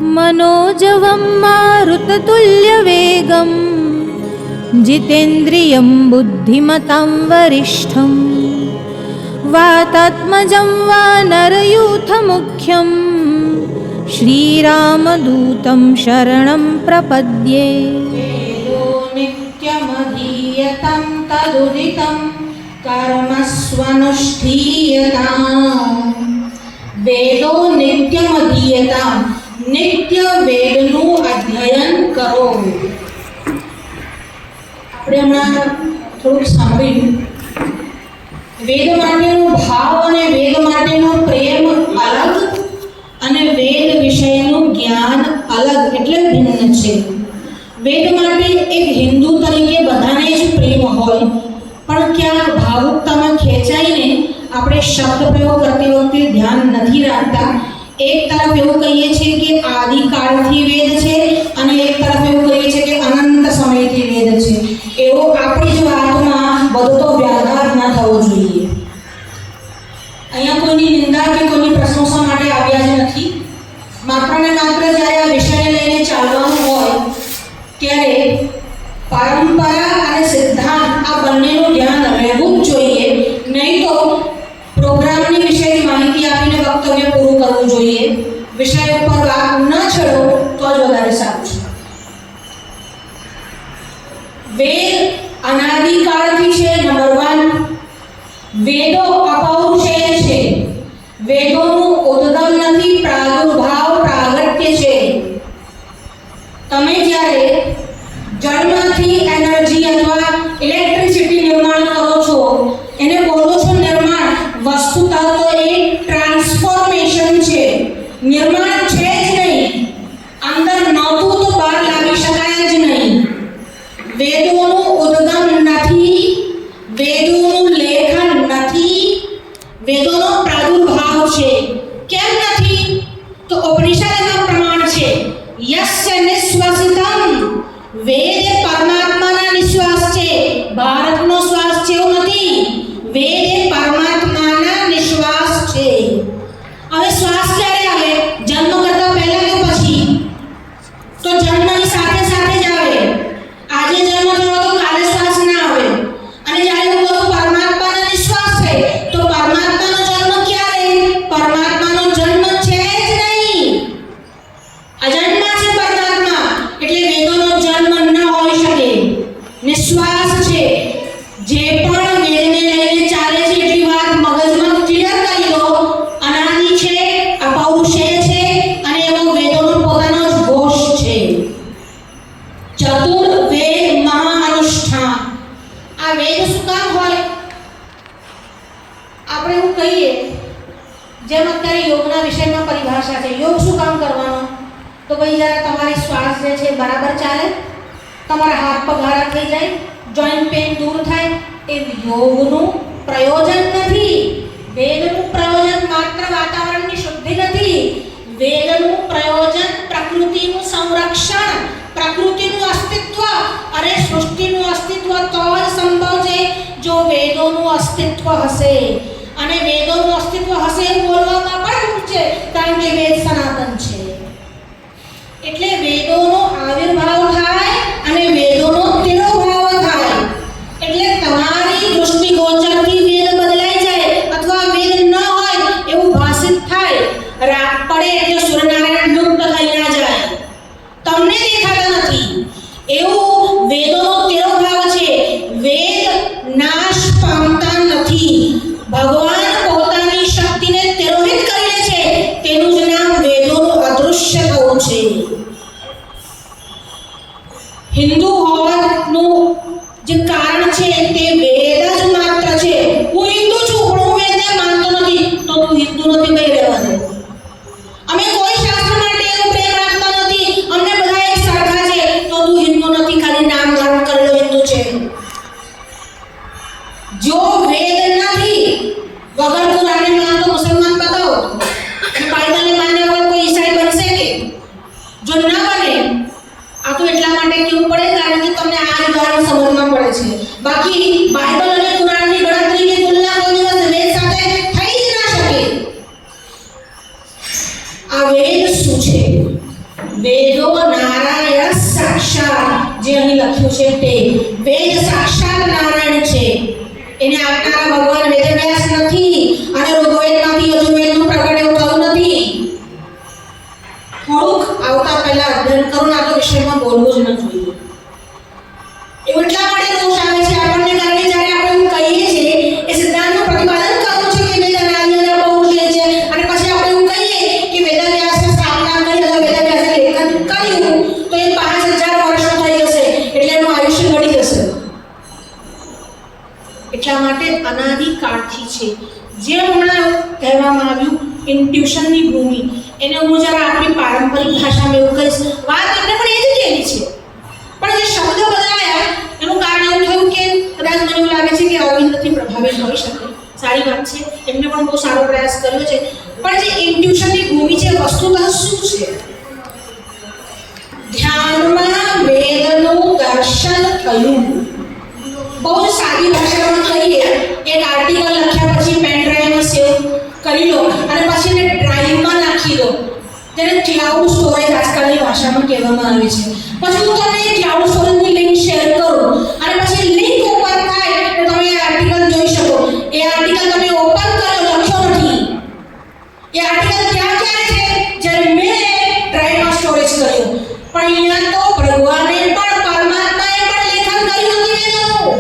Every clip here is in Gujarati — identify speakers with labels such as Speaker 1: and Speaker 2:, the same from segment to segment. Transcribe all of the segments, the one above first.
Speaker 1: मनोजवं मारुततुल्यवेगं जितेन्द्रियं बुद्धिमतां वरिष्ठं वातात्मजं वानरयूथमुख्यं श्रीरामदूतं शरणं प्रपद्ये।
Speaker 2: वेदो नित्यमधीयतां तदुदितं कर्मस्वनुष्ठीयताम्। वेदो नित्यमधीयतां, નિત્ય વેદનું અધ્યયન કરો. આપણે હમણાં થોડુંક સાંભળ્યું, વેદ માટેનો ભાવ અને વેદ માટેનો પ્રેમ અલગ અને વેદ વિષયનું જ્ઞાન અલગ એટલે ભિન્ન છે. વેદ માટે એક હિન્દુ તરીકે બધાને જ પ્રેમ હોય, પણ ક્યાંક ભાવુકતામાં ખેંચાઈને આપણે શબ્દ પ્રયોગ કરતી વખતે ધ્યાન નથી રાખતા. એક તરફ એવું કહીએ છીએ કે આદિકાળથી વેદ છે અને એક તરફ એવું કહીએ છીએ કે અનંત સમયથી વેદ છે. એવો આપણી જ વાતમાં બધો વ્યાઘાત ન થવો જોઈએ. અહીંયા કોઈની નિંદા કે કોઈની પ્રશંસા માટે આવ્યા જ નથી. માત્ર ને માત્ર જ્યારે આ વિષયને લઈને ચાલવાનું હોય ત્યારે પરંપરા અને સિદ્ધાંત આ બંનેનું ધ્યાન રહેવું જ જોઈએ. નહીં તો પ્રોગ્રામની વિષયની માહિતી આપીને વક્તવ્ય પૂરું કરવું જોઈએ. વિષય ઉપર વાત ન છેડો તો જ વધારે સારું છે. વેદ અનાદિકાળથી છે. નંબર 1, વેદો અપૌરુષેય છે. વેદોનું ઉદ્ગમ નથી, પ્રાદુર્ભાવ પ્રાગટ્ય છે. તમે જ્યારે જળમાંથી એનર્જી અથવા ઇલેક્ટ્રિસિટી નિર્માણ કરો છો, એને બોલો છો નિર્માણ. વસ્તુતઃ તો એ ટ્રાન્સફોર્મેશન છે, નિર્માણ છે જ નહીં. અંદર નહોતું તો બહાર લાવી શકાય જ નહીં. વેદોનું ઉદ્ગમ નથી, વેદોનું લેખન નથી, વેદોનો પ્રાદુર્ભાવ છે. કેમ નથી? તો ઉપનિષદમાં પ્રમાણ છે, યસ્ય નિશ્વાસિતમ. વેદ એ પરમાત્માના નિશ્વાસ છે, ભારતનો શ્વાસ છે એવું નથી. વેદ એ પરમાત્માના નિશ્વાસ છે. હવે શ્વાસ ક્યારે આવે? જન્મ કરતા પહેલા કે પછી? તો જન્મની સાથે સાથે જ આવે. આજે જન્મ થયો તો કાલે શ્વાસ ના આવે. અને જ્યારે હું કહું પરમાત્માના નિશ્વાસ છે, તો પરમાત્માનો જન્મ ક્યારે? પરમાત્માનો જન્મ છે જ નહીં. અજન્મા છે પરમાત્મા, એટલે વેદોનો જન્મ ન હોઈ શકે. નિશ્વાસ છે. જે પણ વેદને લઈને ચાલે છે એટલી વાત મગજમાં ક્લિયર કરી દો. અનાદિ છે, અપૌરુષેય છે અને એવો વેદોનો પોતાનો જ ઘોષ છે. ચતુર્વેદ મહાઅનુષ્ઠાન. આ વેદ શું કામ હોય? આપણે એવું કહીએ, જેમ અત્યારે યોગના વિષયમાં પરિભાષા છે, યોગ શું કામ કરવાનો? તો ભાઈ જરા તમારી શ્વાસ જે છે બરાબર ચાલે, તમારા હાથ પગ હારા થઈ જાય, જોઈન્ટ પેન દૂર થાય. એ યોગનું પ્રયોજન નથી. વેદનું પ્રયોજન માત્ર વાતાવરણની શુદ્ધિ નથી. વેદનું પ્રયોજન પ્રકૃતિનું સંરક્ષણ, પ્રકૃતિનું અસ્તિત્વ. અરે સૃષ્ટિનું અસ્તિત્વ તો જ સંભવ છે જો વેદોનું અસ્તિત્વ હશે. અને વેદોનું અસ્તિત્વ હશે એવું બોલવામાં પણ ભૂલ છે, કારણ કે વેદ સનાતન છે. એટલે વેદોનો આવિર્ભાવ થાય અને વેદોનો તિરોભાવ થાય. એટલે તમારી દૃષ્ટિગોચરથી વેદ બદલાઈ જાય અથવા વેદ ન હોય એવું ભાષિત થાય. રાત પડે એટલે સૂર્યનારાયણ લુપ્ત થઈ ના જાય, તમને દેખાતા નથી. એવું વેદોનો તિરોભાવ છે. વેદ નાશ પામતા નથી. ભગવાન પોતાની શક્તિને તિરોહિત કરી લે છે. તેનું જ નામ વેદોનું અદૃશ્ય થવું છે. હિન્દુ હોવાનું જે કારણ છે તે વેદ જ માત્ર છે. હું હિન્દુ છું પણ હું વેદને માનતો નથી, તો તું હિન્દુ નથી કહી રહેવા દે. અમે કોઈ શાસ્ત્ર માટે એવો પ્રેમ રાખતા નથી, અમને બધા એક સરખા છે, તો તું હિન્દુ નથી, ખાલી નામ ધારણ કરેલો હિન્દુ છે. જો વેદ નથી, વગર કુરાનને માનતો મુસલમાન બતાવો, બાઇબલને માનને વગર કોઈ ઈસાઈ બનશે કે? જો ના બને. આ તો એટલા માટે કેવું પડે કારણ કે તમને આ જ ઉદાહરણ સમજમાં પડે છે. બાકી બાઇબલ અને કુરાનની ગણતરીની તુલના કોઈ દિવસ વેદ સાથે થઈ જ ના શકે. આ વેદ શું છે? વેદો નારાયણ સાક્ષાત, જે અહીં લખ્યું છે તે વેદ સાક્ષાત નારાયણ છે. એને આપનારા ભગવાન વેદવ્યાસ નથી અને ઋગ્વેદમાંથી યજુર્વેદનું પ્રગટ એવું થયું નથી. થોડુંક આવતા પહેલા અધ્યયન કરો ને આ તો વિષયમાં બોલવું જ ન જોઈએ. એવું એટલા માટે દોષ આવે છે આપણને, કારણ કે જ્યારે આપણે એવું કહીએ છીએ એ સિદ્ધાંતનું પ્રતિપાદન કરવું છે કે વેદ અનાદિ અને પૌરુષે છે, અને પછી આપણે એવું કહીએ કે વેદવ્યાસે સ્થાપના કરી અથવા વેદવ્યાસે લેખન કર્યું તો એ 5000 વર્ષનો થઈ જશે એટલે એનું આયુષ્ય ઘટી જશે. એટલા માટે અનાદિકાળથી છે. જે હમણાં કહેવામાં આવ્યું ઇન્ટ્યુશનની ભૂમિ, એને હું જરા આપણી પારંપરિક ભાષામાં એવું કહીશ, વાત એમને પણ એ જ કહેલી છે, પણ જે શબ્દ બદલાયા એનું કારણ એવું થયું કે કદાચ મને એવું લાગે છે કે અરવિંદથી પ્રભાવિત હોઈ શકે. સારી વાત છે, એમને પણ બહુ સારો પ્રયાસ કર્યો છે. પણ જે ઇન્ટ્યુશનની ભૂમિ છે વસ્તુતઃ શું છે? ધ્યાનમાં વેદનું દર્શન થયું. બહુ જ સાદી ભાષામાં કહીએ, એક આર્ટિકલ લખ્યા પછી પેન ડ્રાઈવમાં સેવ કરી લો અને પછી એને ડ્રાઈવમાં નાખી દો, જેને ક્લાઉડ સ્ટોરેજ આજકાલની ભાષામાં કહેવામાં આવે છે. પછી હું તમને ક્લાઉડ સ્ટોરેજની લિંક શેર કરું અને પછી લિંક ઓપન થાય તો તમે એ આર્ટિકલ જોઈ શકો. એ આર્ટિકલ તમે ઓપન કર્યો, લખ્યો નથી. એ આર્ટિકલ ક્યાં છે? જ્યારે મેં ડ્રાઈવમાં સ્ટોરેજ કર્યો. પણ અહીંયા તો ભગવાને પણ પરમાત્માએ પણ લેખન કર્યું નથી વેદનું.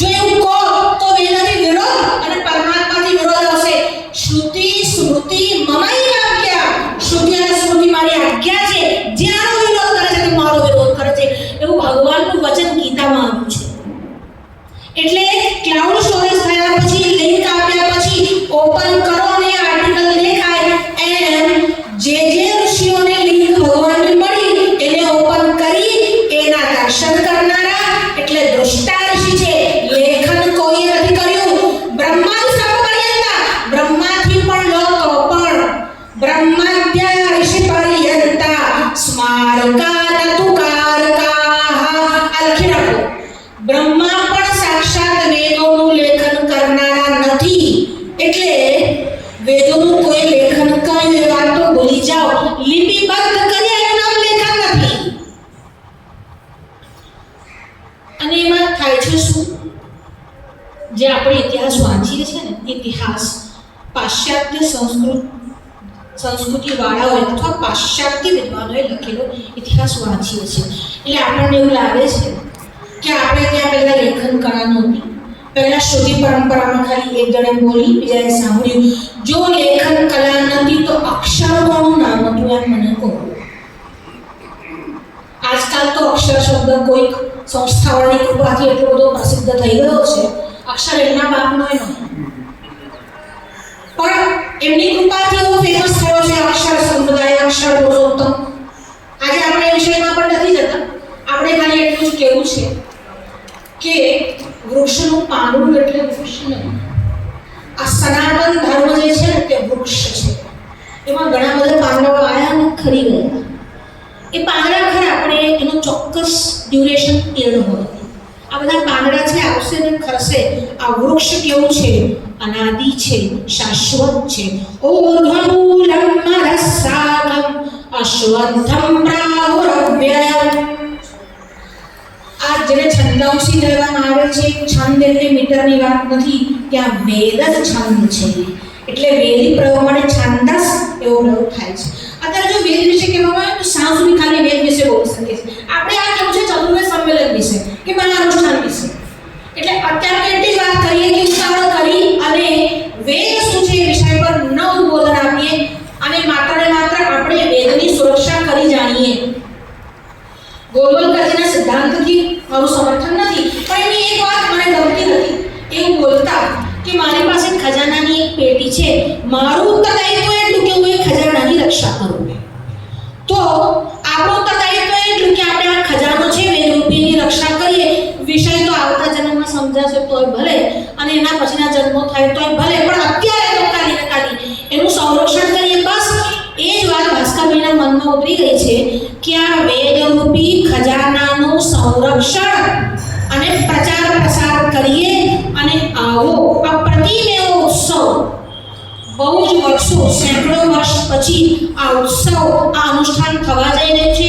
Speaker 2: જો એવું કહો તો વેદથી વિરોધ અને પરમાત્માથી વિરોધ હશે. શ્રુતિ સ્મૃતિ મમૈ આજ્ઞા, શ્રુતિ અને સ્મૃતિ મારી આજ્ઞા છે, જેનો વિરોધ કરે છે તે મારો વિરોધ કરે છે, એવું ભગવાનનું વચન ગીતામાં આવ્યું છે. એટલે ક્લાઉડ સ્ટોરેજ થયા પછી, લિંક આપ્યા પછી ઓપન કરો અને આર્ટિકલ દેખાય. એમ જે ઋષિઓને લિંક ભગવાનની મળી એને ઓપન કરી એના દર્શન કરનારા એટલે દૃષ્ટા ઋષિ છે. લેખન કોઈએ નથી કર્યું. બ્રહ્માંડ સર્વપર્યંતા, બ્રહ્માથી પણ લો તો પણ બ્રહ્માદ્યા ઋષિ પર્યંતા સ્મારકા નતુકારકા. આ લખી રાખો. બ્રહ્મા પણ સાક્ષાત વેદોનું લેખન કરનારા નથી. એટલે વેદોનું કોઈ લેખન કર્યું એ વાત તો ભૂલી જાઓ. લિપિબદ્ધ કરી એનું નામ લેખન નથી. અને એમાં થાય છે શું? જે આપણે ઇતિહાસ વાંચીએ છીએ ને, ઇતિહાસ પાશ્ચાત્ય સંસ્કૃતિ વાળાઓએ અથવા પાશ્ચાત્ય વિદ્વાનોએ લખેલો ઇતિહાસ વાંચીએ છીએ. એટલે આપણને એવું લાગે છે કે આપણે ત્યાં પહેલા લેખન કળા નહોતી. પહેલા શ્રુતિ પરંપરામાં ખાલી એક જણે બોલી, બીજાએ સાંભળ્યું. જો લેખન કલા નથી તો અક્ષર કોનું નામ હતું એમ મને કહો. આજકાલ તો અક્ષર શબ્દ કોઈક સંસ્થાઓની કૃપાથી એટલો બધો પ્રસિદ્ધ થઈ ગયો છે. અક્ષર એમના બાપનો નથી, પણ એમની કૃપાથી એવો ફેમસ થયો છે અક્ષર સંપ્રદાય, અક્ષર પુરુષોત્તમ. આજે આપણે એ વિષયમાં પણ નથી જતા. આપણે ખાલી એટલું જ કહેવું છે કે વૃક્ષનું પાંદડું એટલે વૃક્ષ નહીં. આ સનાતન ધર્મ જે છે ને તે વૃક્ષ છે. એમાં ઘણા બધા પાંદડાઓ આવ્યા અને ખરી ગયા. એ પાંદડા ખરા, આપણે એનો ચોક્કસ ડ્યુરેશન પીરિયડ હોય. આ બધા પાંદડા છે, આવશે ને ખરશે. આ વૃક્ષ કેવું છે? અનાદિ છે, શાશ્વત છે. ઓર્ધ્વમૂલમ મરસ્સાકમ અશ્વત્થમ પ્રાહુરવ્યયમ. આ જેને છંદાંશી કહેવામાં આવે છે, છંદ એટલે મીટરની વાત નથી, ત્યાં વેદ જ છંદ છે. એટલે વેદી પ્રયોગ માટે છંદસ એવો પ્રયોગ થાય છે. અત્યારે જો વેદ વિશે કહેવામાં આવે તો સાંજ સુધી ખાલી વેદ વિશે બોલી શકીએ છીએ. આપણે આ કેવું છે ચતુર્વેદ સંમેલન વિશે કે મહાનુષ્ઠાન વિશે. એટલે અત્યારે એટલી જ વાત કરીએ કે ઉતાવળ કરી અને વેદ શું છે એ વિષય પર ન ઉદ્બોધન આપીએ અને માત્ર ને માત્ર આપણે વેદની સુરક્ષા કરી જાણીએ. ગોલવલકરજીના સિદ્ધાંતથી મારું સમર્થન નથી, પણ એની એક વાત મને ગમતી હતી. એવું બોલતા કે મારી પાસે ખજાનાની એક પેટી છે, મારું ઉત્તરદાયિત્વ એટલું કે હું એ ખજાનાની રક્ષા કરું. તો આપણું ઉત્તરદાયિત્વ એટલું કે આપણે આ ખજાનો છે વેદરૂપીની રક્ષા કરીએ. વિષય તો આવતા જન્મમાં સમજાશે તોય ભલે, અને એના પછીના જન્મો થાય તોય ભલે, પણ અત્યારે તો કાલી એનું સંરક્ષણ કરીએ. બસ એ જ વાત ભાસ્કરભાઈના મનમાં ઉતરી ગઈ છે કે આ વેદરૂપી ખજાનાનું સંરક્ષણ અને પ્રચાર પ્રસાર કરીએ. અને આવો આ પ્રતિમેવ ઉત્સવ બહુ જ વર્ષો, સેંકડો વર્ષ પછી આ ઉત્સવ, આ અનુષ્ઠાન થવા જઈ રહ્યું છે.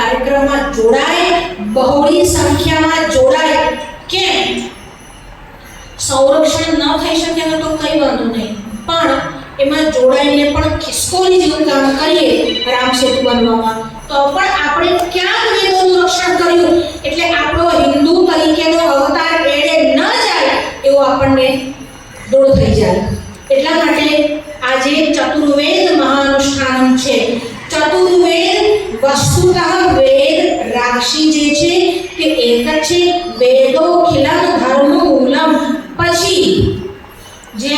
Speaker 2: કાર્યક્રમમાં જોડાય, બહોળી સંખ્યામાં જોડાય. કેમ? સંરક્ષણ ન થઈ શકે તો કઈ વાંધો નહીં, પણ એમાં જોડાઈને પણ ખિસકોલી જેવું કામ કરીએ રામ સેતુ બનવામાં, તો પણ આપણે ક્યાંક વેદોનું રક્ષણ કર્યું, એટલે આપણો હિન્દુ તરીકેનો અવતાર એળે ન જાય એવો આપણને દોડ થઈ જાય. એટલા માટે આજે ચતુર્વેદ મહાનુષ્ઠાન છે. ચતુર્વેદ વસ્તુતઃ વેદ રાશિ જે છે તે એક જ છે. વેદો ખિલમ ધર્મ મૂલમ. પછી જે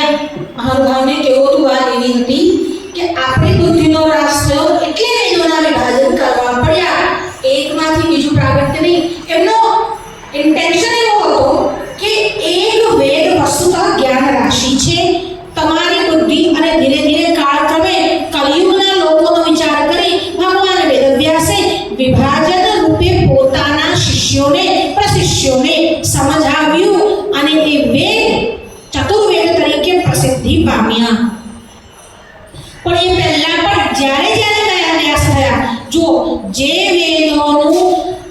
Speaker 2: મહાનુભાવને કેવું હતું, વાત એવી હતી કે આપણી બુદ્ધિનો નાશ થયો એટલે વેદોના વિભાજન કરવા પડ્યા, એકમાંથી બીજું પ્રાગટ્ય નહીં. એમનો ઇન્ટેન્શન એવો હતો કે એક વેદ વસ્તુતઃ જ્ઞાન રાશિ છે. તમારી બુદ્ધિ અને ધીરે ધીરે કાળક્રમે કલિયુગના લોકોનો વિચાર કરી ભગવાન વેદવ્યાસે વિભાજન રૂપે પોતાના શિષ્યોને પ્રશિષ્યોને સમજાવ્યું અને એ વેદ ચતુર્વેદ તરીકે પ્રસિદ્ધિ પામ્યા. પણ એ પહેલા પણ જ્યારે કયા વ્યાસ થયા, જો જે વેદોનું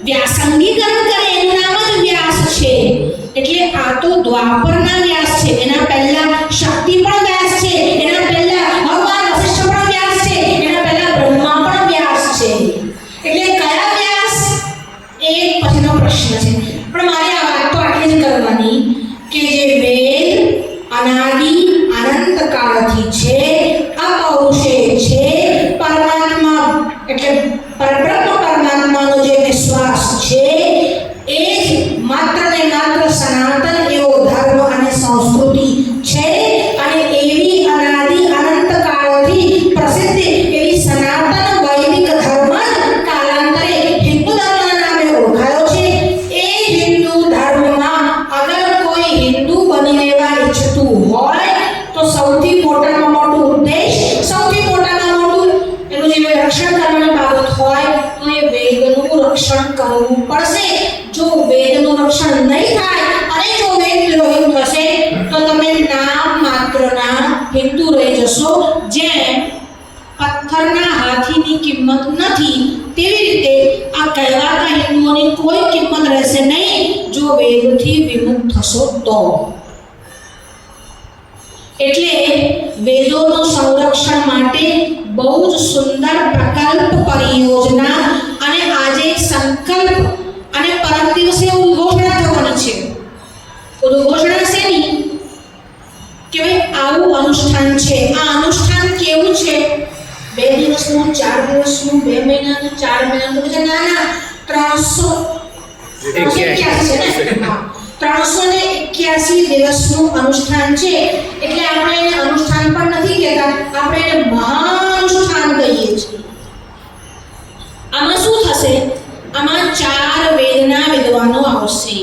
Speaker 2: વ્યાસંગીકરણ કરે એનું નામ જ વ્યાસ છે. એટલે આ તો દ્વાપરના વ્યાસ છે, એના પહેલા શક્તિ પણ વ્યાસ છે, એના પહેલા ભગવાન વશિષ્ઠ પણ વ્યાસ છે, એના પહેલા બ્રહ્મા પણ વ્યાસ છે. એટલે કયા વ્યાસ એક પછીનો પ્રશ્ન છે. પણ મારે આ વાત તો આટલી જ કરવાની કે જે વેદ અનાદિ અનંત કાળથી છે, અપૌરુષે છે, પરમાત્મા એટલે પરબ્રહ્મ પરમાત્માનો જે વિશ્વાસ છે એ જ માત્ર ને માત્ર સનાતન એવો ધર્મ અને સંસ્કૃતિ છે. અને એવી અનાદિ અનંત કાળથી પ્રસિદ્ધ એવી સનાતન વૈદિક ધર્મ કાલાંતરે હિન્દુ ધર્મના નામે ઓળખાયો છે. એ હિન્દુ ધર્મમાં અગર કોઈ હિન્દુ બની રહેવા ઈચ્છતું હોય તો સૌથી મોટામાં મોટું ઉદ્દેશ, સૌથી મોટામાં મોટું એનું જે રક્ષણ કરવાની બાબત હોય તો એ વેદનું રક્ષણ કરવું પડશે. જો વેદનું રક્ષણ નહીં થાય અને જો વેદ દ્રોહી થશે તો તમે નામ માત્રના હિન્દુ રહી જશો. જેમ પથ્થરના હાથીની કિંમત નથી તેવી રીતે આ કહેવાતા હિન્દુઓની કોઈ કિંમત રહેશે નહીં જો વેદથી વિમુખ થશો તો. એટલે વેદોનું સંરક્ષણ માટે બહુ જ સુંદર પ્રકલ્પ પરિયોજના અને આજે સંકલ્પ અને પરમ દિવસે ઉદ્ઘોષણા થવાની છે. ઉદ્ઘોષણા શેની? કે ભાઈ આવું અનુષ્ઠાન છે. આ અનુષ્ઠાન કેવું છે? 2 દિવસનું, 4 દિવસનું, 2 મહિનાનું, 4 મહિનાનું, તો ના 381 દિવસનું અનુષ્ઠાન છે. એટલે આપણે એને અનુષ્ઠાન પણ નથી કહેતા, આપણે એને મહાનુષ્ઠાન કહીએ છીએ. આમાં શું થશે? આમાં 4 વેદના વિદ્વાનો આવશે.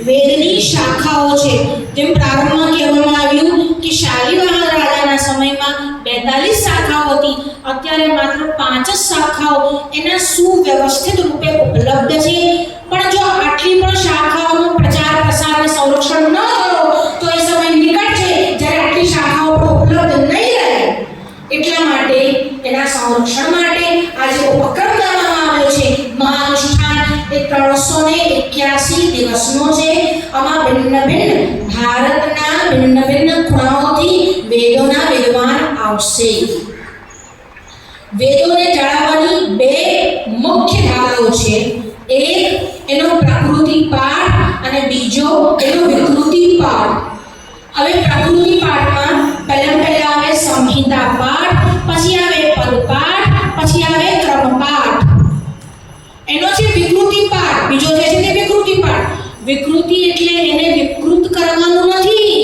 Speaker 2: વેદની શાખાઓ છે. જેમ પ્રારંભમાં કહેવામાં આવ્યું કે શાલિવાહન રાજાના સમયમાં 42 શાખાઓ હતી, અત્યારે માત્ર 5 જ શાખાઓ એના સુવ્યવસ્થિત રૂપે ઉપલબ્ધ છે. પણ જો આટલી પણ શાખાઓનો પ્રચાર પ્રસાર અને સંરક્ષણ ન કરો તો એ સમય નિકટ છે જ્યારે આટલી શાખાઓ પણ ઉપલબ્ધ નહીં રહે. એટલા માટે એના સંરક્ષણ માટે આજે ઉપક્રમ કરવામાં આવ્યો છે. મહાનુષ્ઠાન એ 381 દિવસનો છે. આમાં ભિન્ન ભિન્ન ભારતના ભિન્ન ભિન્ન ખૂણાઓથી વેદોના વિદ્વાન આવશે. વેદોને જાળવવાની 2 મુખ્ય ધારાઓ છે. એક એનો પ્રકૃતિ પાઠ અને બીજો એનો વિકૃતિ પાઠ. હવે પ્રકૃતિ પાઠમાં પહેલા આવે સંહિતા પાઠ, પછી આવે પદ પાઠ, પછી આવે ક્રમ પાઠ. એનો છે વિકૃતિ પાઠ. બીજો જે છે તે વિકૃતિ પાઠ. વિકૃતિ એટલે એને વિકૃત કરવાનું નથી.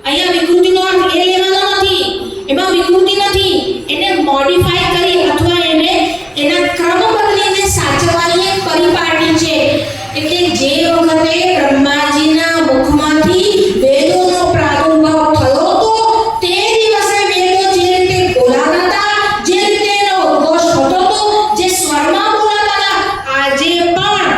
Speaker 2: અહીંયા વિકૃતિનો અર્થ એ લેવાનો નથી, એમાં વિકૃતિ નથી, એને મોડિફાઈ કરી અથવા એને એના ક્રમ બદલીને સાચવવાની એક પરિપાટી છે. એટલે જે વખતે બ્રહ્માજીના મુખમાંથી વેદોનો પ્રાદુર્ભાવ થયો તો તે દિવસે વેદો જે રીતે બોલાતા હતા, જે રીતે એનો ઉદ્ઘોષ થતો હતો, જે સ્વરમાં બોલાતા હતા, આજે પણ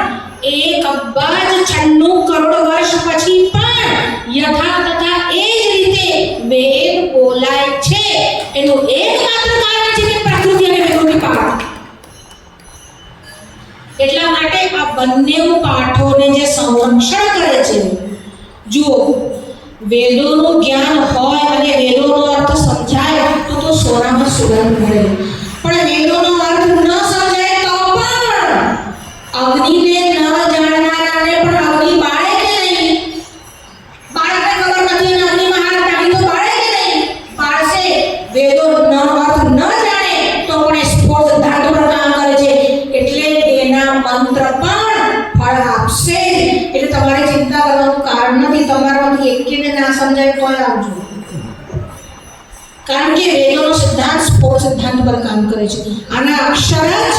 Speaker 2: 1,96 કરોડ વર્ષ પછી પણ યથા તથા એ જ રીતે વેદ બોલાય છે. એનું એકમાત્ર કારણ છે કે પ્રકૃતિ અને વિકૃતિ પાઠ. એટલા માટે આ બંને પાઠોને જે સંરક્ષણ કરે છે, જુઓ વેદોનું જ્ઞાન હોય અને વેદોનો અર્થ સમજાય તો સોનામાં સુગંધ મળે, પણ વેદોનો અર્થ ન સમજાય તો પણ અગ્નિને ન જાણનારાને પણ અગ્નિ બાળે કે નહીં? બાળકને ખબર નથી અને અગ્નિમાં હાથ નાખી તો બાળે કે નહીં? બાળશે. વેદોનો અર્થ ન જાણે તો પણ એ સ્ફોટ સિદ્ધાંત પર કામ કરે છે, એટલે એના મંત્ર પણ ફળ આપશે. એટલે તમારે ચિંતા કરવાનું કારણ નથી. તમારામાંથી એકેને ના સમજાય તોય આવજો, કારણ કે વેદોનો સિદ્ધાંત સ્ફોટ સિદ્ધાંત પર કામ કરે છે. આના અક્ષર જ,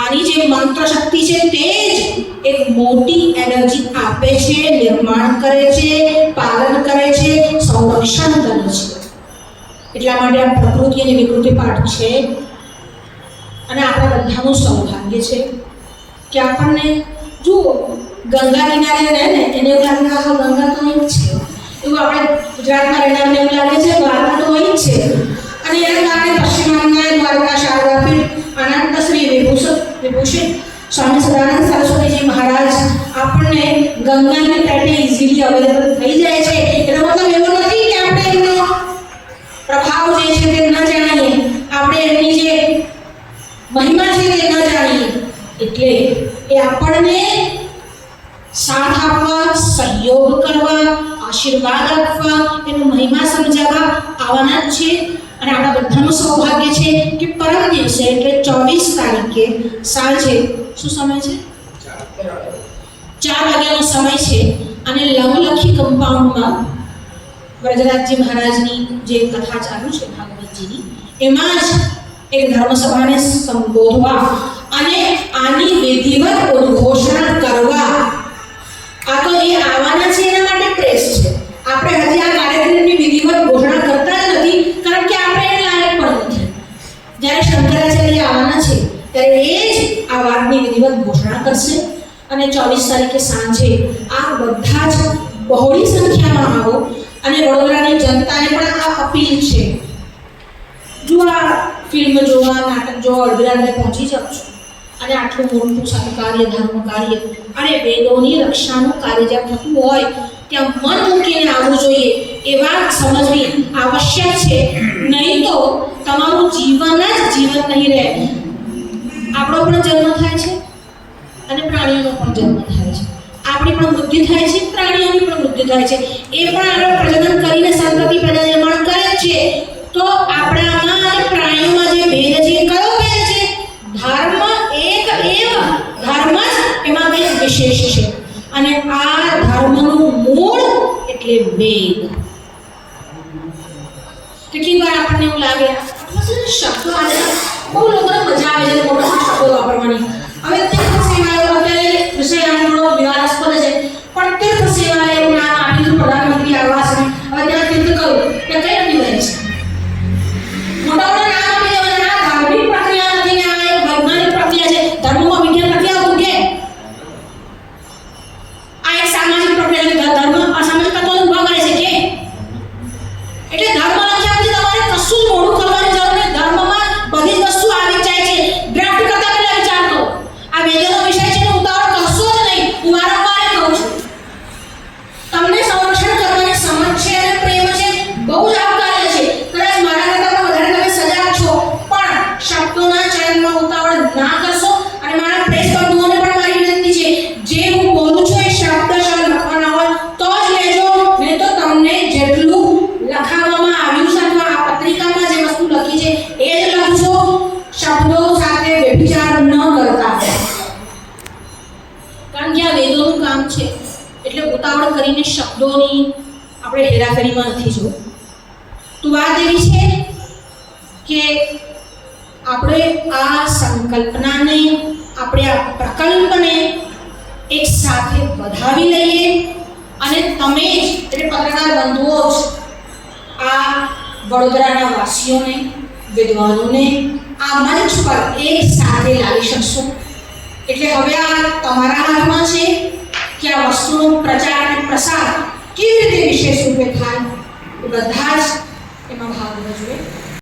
Speaker 2: આની જે મંત્ર શક્તિ છે તે જ એક મોટી એનર્જી આપે છે, નિર્માણ કરે છે, પાલન કરે છે, સંરક્ષણ કરે છે. એટલા માટે આ પ્રકૃતિ અને વિકૃતિ પાઠ છે. અને આપણા બધાનું સૌભાગ્ય છે કે આપણને જુઓ ગંગા કિનારે રહે ને એને એવું લાગે આ ગંગા તો અહીં જ છે, એવું આપણે ગુજરાતમાં રહેનારને એવું લાગે છે દ્વારકા તો અહીં જ છે. અને એના કારણે પશ્ચિમબંગાળ દ્વારકા શારદાપીઠ અનંત શ્રી વિભૂષિત સ્વામી સદાનંદ સરસ્વતીજી મહારાજ આપણને ગંગાને તટે ઇઝીલી અવેલેબલ થઈ જાય છે. એનો મતલબ એવો નથી કે આપણે એમનો પ્રભાવ જે છે તે ન જાણીએ, આપણે એમની જે મહિમા છે તે ન જાણીએ. એટલે એ આપણને સાથ આપવા, સહયોગ કરવા, આશીર્વાદ આપવા, એનો મહિમા સમજાવવા આવવાના જ છે. અને આપણા બધાનું સૌભાગ્ય છે કે પરમ દિવસે એટલે 24 તારીખે સાંજે શું સમય છે? 4 વાગ્યાનો સમય છે. અને લવલખી કમ્પાઉન્ડમાં વ્રજરાજજી મહારાજની જે કથા ચાલુ છે ભાગવતજીની, એમાં જ એક ધર્મસભાને સંબોધવા અને આની વિધિવત ઉદ્ઘોષણા કરવા આ તો એ આવવાના છે એના માટે પ્રેસ છે. આપણે હજી આ કાર્યક્રમની વિધિવત ઘોષણા કરતા જ નથી, કારણ કે આપણે એને લાયક પણ નથી. જ્યારે શંકરાચાર્ય આવવાના છે ત્યારે એ જ આ વાતની વિધિવત ઘોષણા કરશે. અને 24 તારીખે સાંજે આ બધા જ બહોળી સંખ્યામાં આવો. અને વડોદરાની જનતાને પણ આ અપીલ છે, જો આ ફિલ્મ જોવા, નાટક જોવા અડધરાને પહોંચી જાવ છો અને આટલું મોટું સત્કાર્ય, ધર્મ કાર્ય અને વેદોની રક્ષાનું કાર્ય જ્યાં થતું હોય ત્યાં મન મૂકીને આવવું જોઈએ. એ વાત સમજવી આવશ્યક છે, નહીં તો તમારું જીવન જ જીવન નહીં રહે. આપણો પણ જન્મ થાય છે અને પ્રાણીઓનો પણ જન્મ થાય છે, આપણી પણ વૃદ્ધિ થાય છે, પ્રાણીઓની પણ વૃદ્ધિ થાય છે. એ પણ આપણે પ્રજનન કરીને સંતતિ પેદા નિર્માણ કરે છે. તો આપણામાં અને પ્રાણીઓમાં જે ભેદ છે કયો ભેદ છે? ધર્મ એક એવ, ધર્મ જ એમાં બે વિશેષ છે. અને આ ધર્મનું મૂળ એટલે વેદ. કેટલી વાર આપણને એવું લાગે શબ્દો આજે બહુ લોકોને મજા આવે છે મોટા શબ્દો વાપરવાની. હવે તીર્થ સેવાઓ અત્યારે વિષય થોડો વિવાદાસ્પદ છે, પણ તીર્થ સેવાએ એવું નામ આપ્યું પ્રધાનમંત્રી આવાસને. હવે ત્યાં તીર્થ કહ્યું કે કઈ નથી હોય છે મોટા મોટા નામ આપી દેવાના. આ ધાર્મિક પ્રક્રિયા નથી ને આ એક વૈજ્ઞાનિક પ્રક્રિયા છે. ધર્મમાં વિજ્ઞાન નથી આવતું કે આ એક સામાજિક પ્રક્રિયા છે. ધર્મ અસામાજિક તત્વો ઉભા કરે છે કે એટલે ધર્મ લખ્યા પછી તમારે કશું જ મોડું કરવાની જરૂર નથી. ધર્મમાં બધી જ વસ્તુ આવી જાય છે. ડ્રાફ્ટ કરતા પહેલા વિચાર કરો. આ વેદનો વિષય છે ઉતાવળ કરશો જ નહીં. હું વારંવાર કહું છું, તમને સંરક્ષણ કરવાની સમજ છે અને પ્રેમ છે, બહુ જ આવકાર્ય છે. કદાચ મારા કરતા વધારે તમે સજાગ છો, પણ શબ્દોના ચયનમાં ઉતાવળ ના કરશો. અને મારા પ્રેસ બંધુઓને પણ મારી વિનંતી છે, જે હું બોલું છું એ શબ્દશઃ લખવાના હોય તો જ લેજો, નહીં તો તમને જેટલું લખાવવામાં આવ્યું છે અથવા આ પત્રિકામાં જે વસ્તુ લખી છે એ જ લખજો. શબ્દો સાથે વ્યભિચાર ન કરતા, કારણ કે આ વેદોનું કામ છે. એટલે ઉતાવળ કરીને શબ્દોની આપણે હેરાફેરીમાં નથી જો. તો વાત એવી છે કે આપણે આ સંકલ્પનાને, આપણે આ પ્રકલ્પને એક સાથે વધાવી લઈએ. અને તમે જ એટલે પત્રકાર બંધુઓ જ આ વડોદરાના વાસીઓને, વિદ્વાનોને આ મંચ પર એક સાથે લાવી શકશો. એટલે હવે આ તમારા હાથમાં છે કે આ વસ્તુનો પ્રચાર અને પ્રસાર કેવી રીતે વિશેષ રૂપે થાય. બધા જ એમાં ભાગ લેવો જોઈએ.